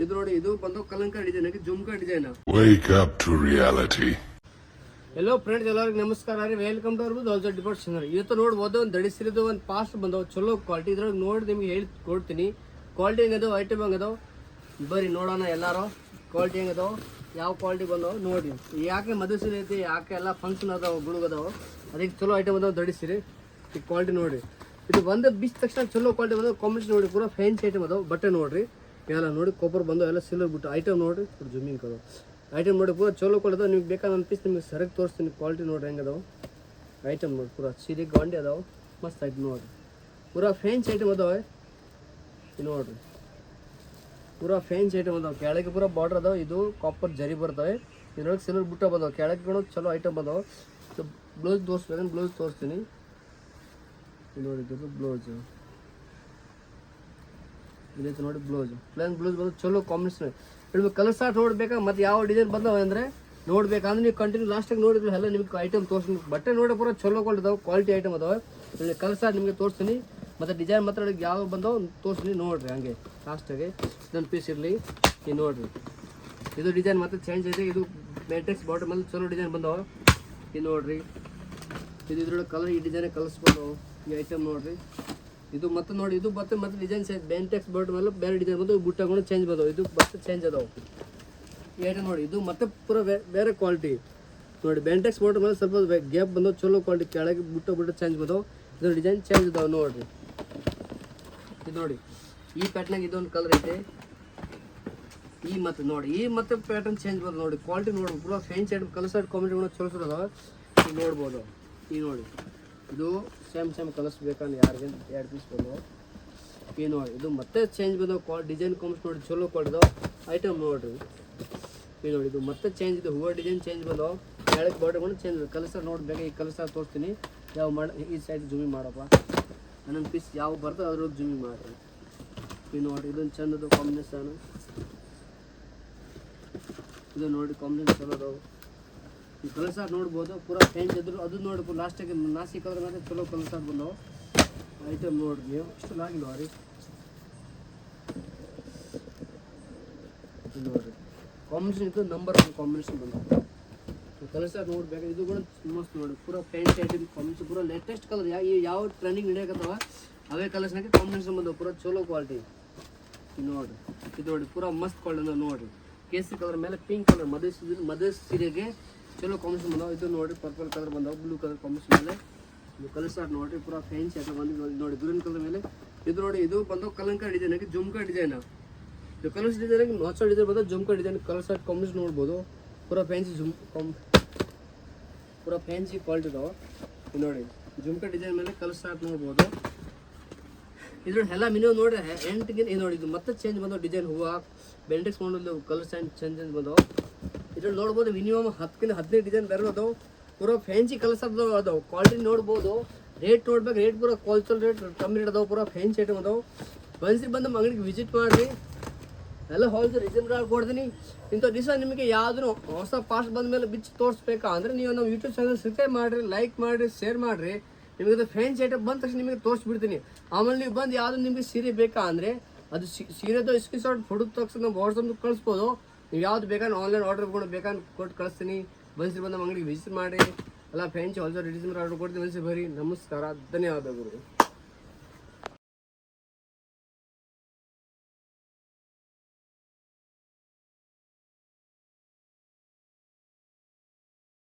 ಇದು ನೋಡಿ, ಇದು ಬಂದು ಕಲಂಕ ಡಿಸೈನ್ ಆಗಿ jhumka design. Wake up to reality. Hello friends, ಎಲ್ಲರಿಗೂ ನಮಸ್ಕಾರ ರೀ. Welcome to our also depart channel. ಇವತ್ತು ನೋಡ್ಬೋದು ಒಂದು ದಡಿಸಿರೋದು ಒಂದು ಪಾಸ್ಟ್ ಬಂದವು ಚಲೋ ಕ್ವಾಲಿಟಿ. ಇದ್ರಾಗ ನೋಡಿ ನಿಮ್ಗೆ ಹೇಳಿ ಕೊಡ್ತೀನಿ ಕ್ವಾಲಿಟಿ ಹೆಂಗದವು, ಐಟಮ್ ಹೆಂಗದವು. ಬರ್ರಿ ನೋಡೋಣ ಎಲ್ಲಾರು ಕ್ವಾಲಿಟಿ ಹೆಂಗದವು, ಯಾವ ಕ್ವಾಲಿಟಿ ಬಂದವು ನೋಡಿ. ಯಾಕೆ ಮದುವೆ ಸೀರೆ ಐತಿ, ಯಾಕೆ ಎಲ್ಲ ಫಂಕ್ಷನ್ ಅದಾವ, ಗುಳುಗದಾವ, ಅದಕ್ಕೆ ಚಲೋ ಐಟಮ್ ಅದಾವ ದಡಿಸಿರಿ. ಈ ಕ್ವಾಲಿಟಿ ನೋಡ್ರಿ, ಇದು ಬಂದು ಬಿಚ್ಚ ತಕ್ಷಣ ಚಲೋ ಕ್ವಾಲಿಟಿ ಬಂದವು. ಕಾಂಬಿನೇಷನ್ ನೋಡಿ, ಪೂರಾ ಫ್ಯಾನ್ಸಿ ಐಟಮ್ ಅದಾವ. ಬಟ್ಟೆ ನೋಡ್ರಿ ಎಲ್ಲ ನೋಡಿ, ಕೊಬ್ಬರು ಬಂದವು, ಎಲ್ಲ ಸಿಲ್ವರ್ ಬಿಟ್ಟು ಐಟಮ್ ನೋಡ್ರಿ. ಜೂಮಿಂಗ್ ಅದಾವ ಐಟಮ್ ನೋಡಿ, ಪೂರಾ ಚಲೋ ಕೊಡೋದು. ನಿಮ್ಗೆ ಬೇಕಾದ ಒಂದು ಪೀಸ್ ನಿಮ್ಗೆ ಸರಕ್ಕೆ ತೋರಿಸ್ತೀನಿ. ಕ್ವಾಲಿಟಿ ನೋಡ್ರಿ ಹೆಂಗೆ ಅದಾವೆ ಐಟಮ್ ನೋಡಿ. ಪೂರಾ ಸೀರೆ ಗಾಂಡಿ ಅದಾವೆ, ಮಸ್ತ್ ಐಟಮ್ ನೋಡ್ರಿ. ಪೂರಾ ಫ್ಯಾನ್ಸಿ ಐಟಮ್ ಅದಾವೆ ನೋಡ್ರಿ, ಪೂರಾ ಫ್ಯಾನ್ಸಿ ಐಟಮ್ ಅದಾವೆ. ಕೆಳಗೆ ಪೂರಾ ಬಾರ್ಡರ್ ಅದಾವೆ. ಇದು ಕಾಪರ್ ಜರಿ ಬರ್ತವೆ, ಇದ್ರೊಳಗೆ ಸಿಲ್ವರ್ ಬುಟ್ಟ ಬಂದಾವೆ. ಕೆಳಗೆ ಚಲೋ ಐಟಮ್ ಬಂದಾವೆ. ಬ್ಲೌಸ್ ತೋರಿಸ್ಬೇಕಂದ್ರೆ ಬ್ಲೌಸ್ ತೋರಿಸ್ತೀನಿ ನೋಡಿ. ಇದು ಬ್ಲೌಸ್ ಇದೈತೆ ನೋಡಿ. ಬ್ಲೌಸ್ ಪ್ಲೇನ್ ಬ್ಲೌಸ್ ಬಂದು ಚಲೋ ಕಾಂಬಿನೇಷನ್. ಇವಾಗ ಕಲರ್ ಸ್ಟಾರ್ಟ್ ನೋಡ್ಬೇಕಾ, ಮತ್ತು ಯಾವ ಡಿಸೈನ್ ಬಂದವ ಅಂದರೆ ನೋಡ್ಬೇಕಂದ್ರೆ ನೀವು ಕಂಟಿನ್ಯೂ ಲಾಸ್ಟಾಗಿ ನೋಡಿದ್ರೆ ಎಲ್ಲ ನಿಮ್ಗೆ ಐಟಮ್ ತೋರಿಸ್ತೀನಿ. ಬಟ್ಟೆ ನೋಡಿ ಪೂರ ಚಲೋ ಕೊಂಡಿದ್ದಾವೆ, ಕ್ವಾಲಿಟಿ ಐಟಮ್ ಅದಾವೆ. ಇಲ್ಲಿ ಕಲರ್ ಸ್ಟಾರ್ಟ್ ನಿಮಗೆ ತೋರಿಸ್ತೀನಿ, ಮತ್ತು ಡಿಸೈನ್ ಮಾತ್ರ ಯಾವ ಬಂದವು ತೋರಿಸ್ತೀನಿ ನೋಡಿರಿ. ಹಂಗೆ ಲಾಸ್ಟಾಗಿ ಇದೊಂದು ಪೀಸ್ ಇರಲಿ. ಈ ನೋಡಿರಿ, ಇದು ಡಿಸೈನ್ ಮತ್ತೆ ಚೇಂಜ್ ಇದೆ. ಇದು ಮ್ಯಾಟ್ರಿಕ್ಸ್ ಬಾಟಮ್ ಅಲ್ಲಿ ಚಲೋ ಡಿಸೈನ್ ಬಂದವ. ಇದು ನೋಡಿರಿ, ಇದು ಇದ್ರೊಳಗೆ ಕಲರ್, ಈ ಡಿಸೈನ್ ಕಲರ್ಸ್ ಬಂದವು. ಈ ಐಟಮ್ ನೋಡಿರಿ, ಇದು ಮತ್ತೆ ನೋಡಿ, ಇದು ಮತ್ತೆ ಡಿಸೈನ್ ಚೇಂಜ್. ಬೆಂಟೆಕ್ಸ್ ಬಾಟಮ್ ಮೇಲೆ ಬೇರೆ ಡಿಸೈನ್ ಬಂದು ಬುಟ್ಟಗಳು ಚೇಂಜ್ ಬಂದವು. ಇದು ಮತ್ತೆ ಚೇಂಜ್ ಅದಾವೆ. ಈ ಐಟಮ್ ನೋಡಿ, ಇದು ಮತ್ತೆ ಪೂರ ಬೇರೆ ಕ್ವಾಲಿಟಿ ನೋಡಿ. ಬೆಂಟೆಕ್ಸ್ ಬಾಟಮ್ ಮೇಲೆ ಸ್ವಲ್ಪ ಗ್ಯಾಪ್ ಬಂದವು, ಚಲೋ ಕ್ವಾಲಿಟಿ. ಕೆಳಗೆ ಬುಟ್ಟ ಚೇಂಜ್ ಬಂದವು. ಇದ್ರ ಡಿಸೈನ್ ಚೇಂಜ್ ಇದಾವೆ ನೋಡಿರಿ. ಇದು ನೋಡಿ, ಈ ಪ್ಯಾಟ್ನಾಗ ಇದೊಂದು ಕಲರ್ ಐತೆ. ಈ ಮತ್ತೆ ನೋಡಿ, ಈ ಮತ್ತೆ ಪ್ಯಾಟರ್ನ್ ಚೇಂಜ್ ಬಂದು ನೋಡಿ. ಕ್ವಾಲಿಟಿ ನೋಡಿ, ಪೂರ fancy item. Colour side combination ಚಲೋ ಚಲೋ ಅದಾವೆ. ಈಗ ನೋಡ್ಬೋದು. ಈಗ ನೋಡಿ, ಇದು ಸೇಮ್ ಕಲರ್ಸ್ ಬೇಕಂದ್ರೆ ಯಾರಿಗೆ 2 ಪೀಸ್ ಬಂದವು. ಈ ನೋಡಿ, ಇದು ಮತ್ತೆ ಚೇಂಜ್ ಬಂದವು. ಡಿಸೈನ್ ಕಾಂಬಿನೇಷನ್ ನೋಡಿ, ಚಲೋ ಕೊಡ್ದವು ಐಟಮ್ ನೋಡ್ರಿ. ಈ ನೋಡಿ, ಇದು ಮತ್ತೆ ಚೇಂಜ್ ಇದೆ. ಹೂವು ಡಿಸೈನ್ ಚೇಂಜ್ ಬಂದವು. ಕೆಳಗೆ ಬಾರ್ಡರ್ಗಳು ಚೇಂಜ್ ಇದೆ. ಕಲರ್ ಸರ್ ನೋಡ್ಬೇಕು. ಈ ಕಲರ್ ಸರ್ ತೋರಿಸ್ತೀನಿ. ಯಾವ ಈ ಸೈಡ್ ಜೂಮಿಂಗ್ ಮಾಡಪ್ಪ, ಒಂದೊಂದು ಪೀಸ್ ಯಾವ ಬರ್ತದೆ ಅದ್ರೊಳಗೆ ಜೂಮಿಂಗ್ ಮಾಡಿರಿ. ಈ ನೋಡಿ, ಇದೊಂದು ಚಂದದು ಕಾಂಬಿನೇಷನ್. ಇದು ನೋಡಿ, ಕಾಂಬಿನೇಷನ್ ಚಲೋ ಅದಾವೆ. ಈ ಕಲರ್ ಸಾರ್ ನೋಡ್ಬೋದು, ಪೂರಾ ಫ್ಯಾನ್ಸಿ ಇದ್ರು. ಅದು ನೋಡಿ ಲಾಸ್ಟಿಗೆ ನಾಸಿ ಕಲರ್ ಮೇಲೆ ಚಲೋ ಕಲರ್ ಸಾರ್ ಬಂದವು. ಐಟಮ್ ನೋಡ್ರಿ ನೀವು, ಇಷ್ಟು ಆಗಿಲ್ವ ರೀ. ನೋಡ್ರಿ, ಕಾಂಬಿನೇಷನ್ ಇದು ನಂಬರ್ 1 ಕಾಂಬಿನೇಷನ್ ಬಂದವು. ಕಲರ್ ಸಾರ್ ನೋಡ್ಬೇಕು. ಇದು ಕೂಡ ಮಸ್ತ್ ನೋಡಿ, ಪೂರಾ ಫ್ಯಾನ್ಸಿ ಐಟಮ್ ಕಾಂಬಿನೇಷನ್. ಪೂರಾ ಲೇಟೆಸ್ಟ್ ಕಲರ್, ಯಾವ ಟ್ರೆಂಡಿಂಗ್ ನಡೆಯಕತ್ತವ ಅವೇ ಕಲರ್ಸ್ನಾಗೆ ಕಾಂಬಿನೇಷನ್ ಬಂದವು. ಪೂರಾ ಚಲೋ ಕ್ವಾಲಿಟಿ. ಇದು ನೋಡ್ರಿ, ಇದು ನೋಡಿ, ಪೂರಾ ಮಸ್ತ್ ಕ್ವಾಲಿಟಿ ನೋಡ್ರಿ. ಕೇಸರಿ ಕಲರ್ ಮೇಲೆ ಪಿಂಕ್ ಕಲರ್, ಮದುವೆ ಸೀರೆಗೆ ಚಲೋ ಕಾಂಬಿನೇಷನ್ ಬಂದಾವೆ. ಇದು ನೋಡಿ, ಪರ್ಪಲ್ ಕಲರ್ ಬಂದಾವೆ, ಬ್ಲೂ ಕಲರ್ ಕಾಂಬಿನೇಷನ್ ಮೇಲೆ. ಇದು ಕಲರ್ ಸ್ಟಾರ್ಟ್ ನೋಡಿರಿ, ಪೂರಾ ಫ್ಯಾನ್ಸಿ ಐಟಮ್ ಬಂದು ನೋಡಿ. ಗ್ರೀನ್ ಕಲರ್ ಮೇಲೆ ಇದು ನೋಡಿ, ಇದು ಬಂದು ಕಲಂಕ ಡಿಸೈನ್ ಆಗಿ ಜುಮ್ಕಾ ಡಿಸೈನ್. ಇದು ಕಲರ್ಸ್ ಡಿಸೈನ್ ಆಗಿ ನಾಚಲ್ ಡಿಸೈನ್ ಬಂದು jhumka design. Colour start combination ನೋಡ್ಬೋದು. ಪೂರಾ ಫ್ಯಾನ್ಸಿ ಪೂರಾ ಫ್ಯಾನ್ಸಿ ಕ್ವಾಲಿಟಿ ಇದಾವೆ. ಇದು ನೋಡಿ, ಜುಮ್ಕಾ ಡಿಸೈನ್ ಮೇಲೆ ಕಲರ್ ಸ್ಟಾರ್ಟ್ ನೋಡ್ಬೋದು. ಇದ್ರೊಳಗೆ ಎಲ್ಲ ಮಿನಿಮಮ್ ನೋಡ್ರಿ 8ಗೆ. ನೋಡಿ, ಇದು ಮತ್ತೆ ಚೇಂಜ್ ಬಂದವು ಡಿಸೈನ್. ಹೂವು ಬೆಂಟೆಕ್ಸ್ ಮಾಡಲು ಕಲರ್ ಚೇಂಜ್ ಬಂದವು. ಇದ್ರಲ್ಲಿ ನೋಡ್ಬೋದು ಮಿನಿಮಮ್ 10-15 ಡಿಸೈನ್ ಬೇರೆ ಅದಾವೆ. ಪೂರಾ ಫ್ಯಾನ್ಸಿ ಕಲರ್ಸ್ ಅದಾವೆ. ಕ್ವಾಲಿಟಿ ನೋಡ್ಬೋದು. ರೇಟ್ ನೋಡ್ಬೇಕು, ರೇಟ್ ಪೂರಾ ಹೋಲ್ಸೇಲ್ ರೇಟ್ ಕಮ್ಮಿ ರೇಟ್ ಅದಾವೆ. ಪೂರಾ ಫ್ಯಾನ್ಸಿ ಐಟಮ್ ಅದಾವೆ. ಬಂದು ಅಂಗಡಿಗೆ ವಿಸಿಟ್ ಮಾಡಿರಿ. ಎಲ್ಲ ಹೋಲ್ಸೇಲ್ ರೀಸನ್ಗಳು ಕೊಡ್ತೀನಿ. ಇಂಥ ದಿವಸ ನಿಮಗೆ ಯಾವ್ದು ಹೊಸ ಪಾಸ್ಟ್ ಬಂದ ಮೇಲೆ ಬಿಚ್ಚಿ ತೋರಿಸ್ಬೇಕಾ ಅಂದರೆ ನೀವು ನಮ್ಮ ಯೂಟ್ಯೂಬ್ ಚಾನಲ್ ಸಬ್ಸ್ಕ್ರೈಬ್ ಮಾಡಿರಿ, ಲೈಕ್ ಮಾಡಿರಿ, ಶೇರ್ ಮಾಡಿರಿ. ನಿಮಗೆ ಫ್ಯಾನ್ಸಿ ಐಟಮ್ ಬಂದ ತಕ್ಷಣ ನಿಮಗೆ ತೋರಿಸ್ಬಿಡ್ತೀನಿ. ಆಮೇಲೆ ನೀವು ಬಂದು ಯಾವುದು ನಿಮಗೆ ಸೀರೆ ಬೇಕಾ ಅಂದರೆ ಅದು ಸೀರೆದು ಸ್ಕ್ರೀನ್ಶಾಟ್ ಫೋಟೋ ತಕ್ಷಣ ನಮ್ಮ ವಾಟ್ಸಪ್ ಕಳಿಸ್ಬೋದು. ನೀವು ಯಾವ್ದು ಬೇಕಾದ್ರೆ ಆನ್ಲೈನ್ ಆರ್ಡರ್ ಬೇಕಾದ್ರೆ ಕೊಟ್ಟು ಕಳಿಸ್ತೀನಿ. ಬಂದು ನಮ್ಮ ಅಂಗಡಿಗೆ ವಿಸಿಟ್ ಮಾಡಿ. ಎಲ್ಲ ಫ್ಯಾನ್ಸಿ ಹೋಲ್ಸೇಲ್ ಡಿಸೈನ್ ಆರ್ಡರ್ ಕೊಡ್ತೀನಿ. ಬರ್ರಿ. ನಮಸ್ಕಾರ, ಧನ್ಯವಾದಗಳು.